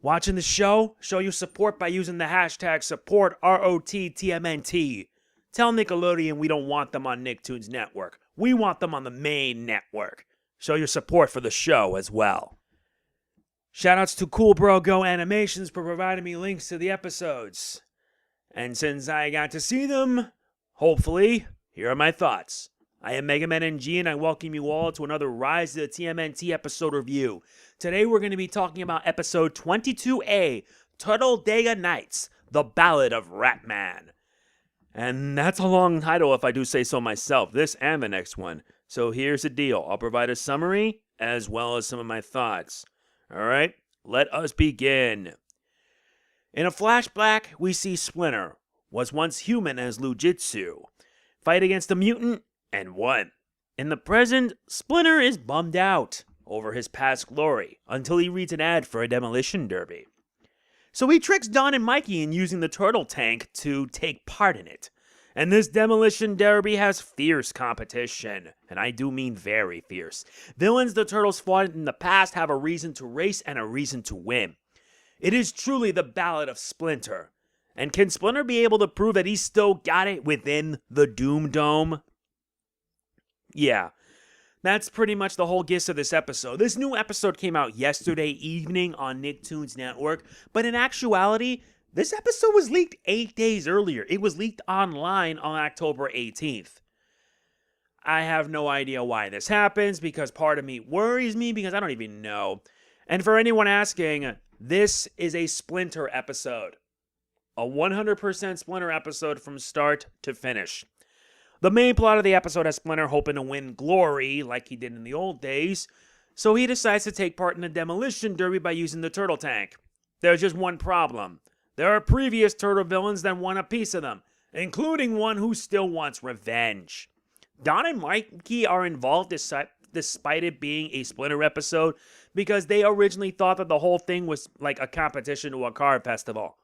Watching the show? Show your support by using the hashtag support ROTTMNT. Tell Nickelodeon we don't want them on Nicktoons Network. We want them on the main network. Show your support for the show as well. Shoutouts to CoolBroGo Animations for providing me links to the episodes. And since I got to see them, hopefully, here are my thoughts. I am MegamanNG and I welcome you all to another Rise to the TMNT episode review. Today we're going to be talking about episode 22A, Turtle-Dega Nights, the Ballad of Ratman. And that's a long title if I do say so myself, this and the next one. So here's the deal, I'll provide a summary as well as some of my thoughts. Alright, let us begin. In a flashback, we see Splinter, was once human as Lujitsu, fight against a mutant, and won. In the present, Splinter is bummed out over his past glory until he reads an ad for a demolition derby. So he tricks Don and Mikey in using the turtle tank to take part in it. And this demolition derby has fierce competition, and I do mean very fierce. Villains the Turtles fought in the past have a reason to race and a reason to win. It is truly the Ballad of Splinter. And can Splinter be able to prove that he's still got it within the Doom Dome? Yeah, that's pretty much the whole gist of this episode. This new episode came out yesterday evening on Nicktoons Network, but in actuality, this episode was leaked 8 days earlier. It was leaked online on October 18th. I have no idea why this happens, because part of me worries me, because I don't even know. And for anyone asking, this is a Splinter episode. A 100% Splinter episode from start to finish. The main plot of the episode has Splinter hoping to win glory, like he did in the old days, so he decides to take part in a demolition derby by using the turtle tank. There's just one problem. There are previous turtle villains that want a piece of them, including one who still wants revenge. Don and Mikey are involved despite it being a Splinter episode, because they originally thought that the whole thing was like a competition to a car festival.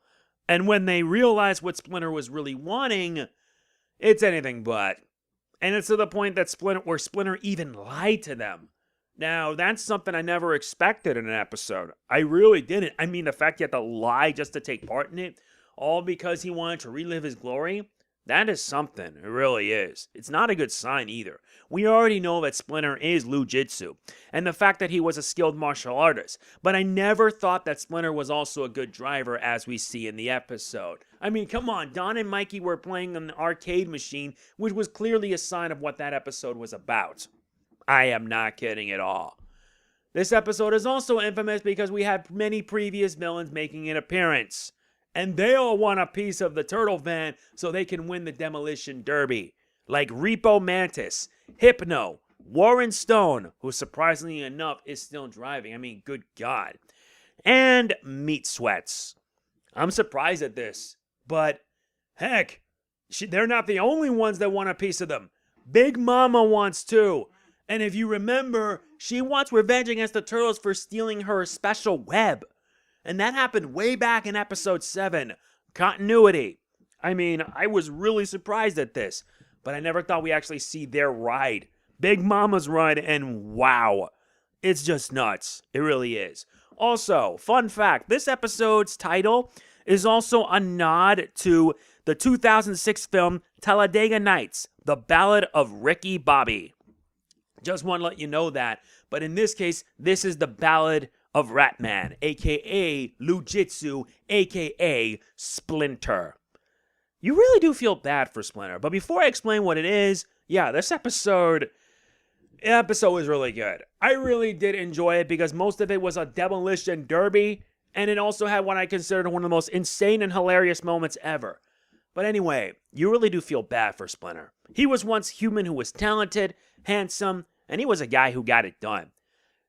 And when they realized what Splinter was really wanting, it's anything but. And it's to the point that Splinter even lied to them. Now, that's something I never expected in an episode. I really didn't. I mean, the fact he had to lie just to take part in it, all because he wanted to relive his glory, that is something. It really is. It's not a good sign either. We already know that Splinter is Lujitsu, and the fact that he was a skilled martial artist, but I never thought that Splinter was also a good driver, as we see in the episode. I mean, come on, Don and Mikey were playing on an arcade machine, which was clearly a sign of what that episode was about. I am not kidding at all. This episode is also infamous because we had many previous villains making an appearance. And they all want a piece of the turtle van so they can win the demolition derby. Like Repo Mantis, Hypno, Warren Stone, who surprisingly enough is still driving. I mean, good God. And Meat Sweats. I'm surprised at this. But, heck, they're not the only ones that want a piece of them. Big Mama wants too. And if you remember, she wants revenge against the Turtles for stealing her special web. And that happened way back in episode 7. Continuity. I mean, I was really surprised at this. But I never thought we actually see their ride. Big Mama's ride, and wow. It's just nuts. It really is. Also, fun fact, this episode's title is also a nod to the 2006 film Turtle-Dega Nights, the Ballad of Ricky Bobby. Just want to let you know that. But in this case, this is the Ballad of Ratman, aka Lujitsu, aka Splinter. You really do feel bad for Splinter, but before I explain what it is, yeah, this episode was really good. I really did enjoy it because most of it was a demolition derby, and it also had what I considered one of the most insane and hilarious moments ever. But anyway, you really do feel bad for Splinter. He was once human who was talented, handsome, and he was a guy who got it done.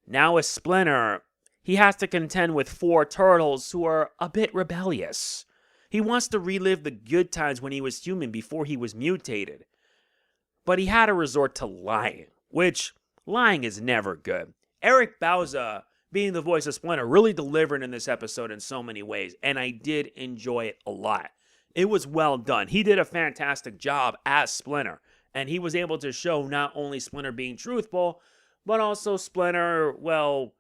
Now as Splinter, he has to contend with 4 turtles who are a bit rebellious. He wants to relive the good times when he was human before he was mutated. But he had to resort to lying, which lying is never good. Eric Bauza, being the voice of Splinter, really delivered in this episode in so many ways, and I did enjoy it a lot. It was well done. He did a fantastic job as Splinter, and he was able to show not only Splinter being truthful, but also Splinter, well,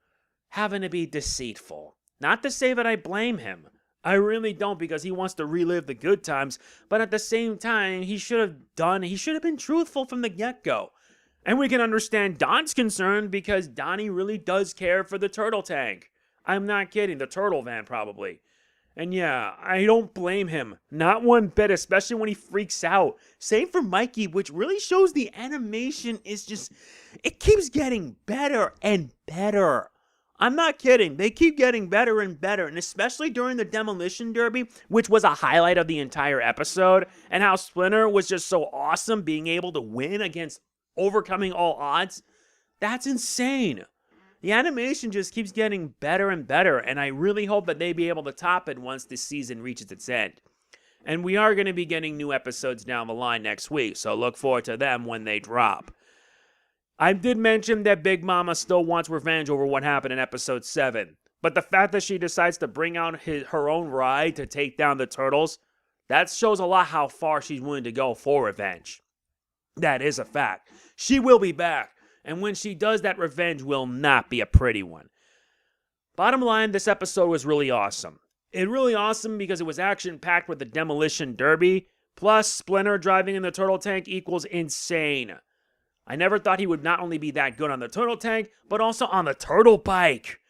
having to be deceitful. Not to say that I blame him. I really don't, because he wants to relive the good times, but at the same time, he should have been truthful from the get-go. And we can understand Don's concern, because Donnie really does care for the turtle tank. I'm not kidding, the turtle van probably. And yeah, I don't blame him. Not one bit, especially when he freaks out. Same for Mikey, which really shows the animation is just, it keeps getting better and better. I'm not kidding. They keep getting better and better, and especially during the Demolition Derby, which was a highlight of the entire episode, and how Splinter was just so awesome being able to win against overcoming all odds. That's insane. The animation just keeps getting better and better, and I really hope that they be able to top it once this season reaches its end. And we are going to be getting new episodes down the line next week, so look forward to them when they drop. I did mention that Big Mama still wants revenge over what happened in episode 7, but the fact that she decides to bring out her own ride to take down the turtles, that shows a lot how far she's willing to go for revenge. That is a fact. She will be back, and when she does, that revenge will not be a pretty one. Bottom line, this episode was really awesome. It really awesome because it was action-packed with the Demolition Derby, plus Splinter driving in the turtle tank equals insane. I never thought he would not only be that good on the turtle tank, but also on the turtle bike.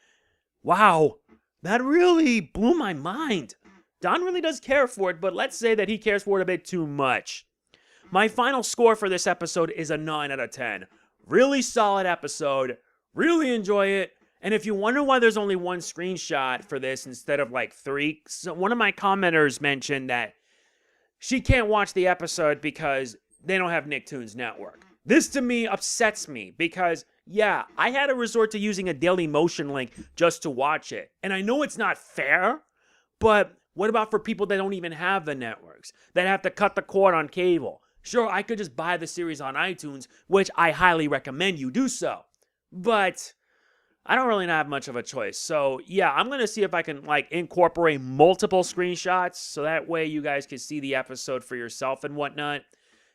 Wow, that really blew my mind. Don really does care for it, but let's say that he cares for it a bit too much. My final score for this episode is a 9 out of 10. Really solid episode. Really enjoy it. And if you wonder why there's only one screenshot for this instead of like 3, so one of my commenters mentioned that she can't watch the episode because they don't have Nicktoons Network. This to me upsets me because, yeah, I had to resort to using a Daily Motion link just to watch it. And I know it's not fair, but what about for people that don't even have the networks, that have to cut the cord on cable? Sure, I could just buy the series on iTunes, which I highly recommend you do so. But I don't really have much of a choice. So, yeah, I'm going to see if I can, incorporate multiple screenshots so that way you guys can see the episode for yourself and whatnot.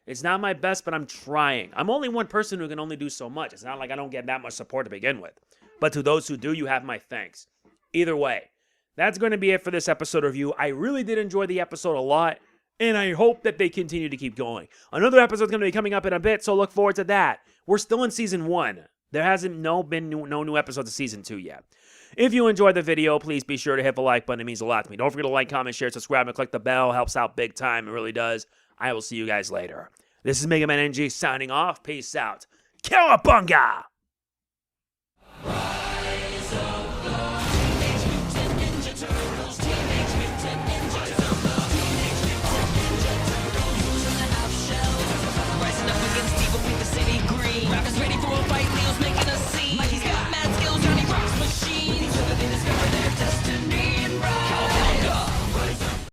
It's not my best, but I'm trying. I'm only one person who can only do so much. It's not like I don't get that much support to begin with. But to those who do, you have my thanks. Either way, that's going to be it for this episode review. I really did enjoy the episode a lot, and I hope that they continue to keep going. Another episode's going to be coming up in a bit, so look forward to that. We're still in Season 1. There hasn't been no new episodes of Season 2 yet. If you enjoyed the video, please be sure to hit the like button. It means a lot to me. Don't forget to like, comment, share, subscribe, and click the bell. Helps out big time. It really does. I will see you guys later. This is MegamanNG signing off. Peace out. Cowabunga!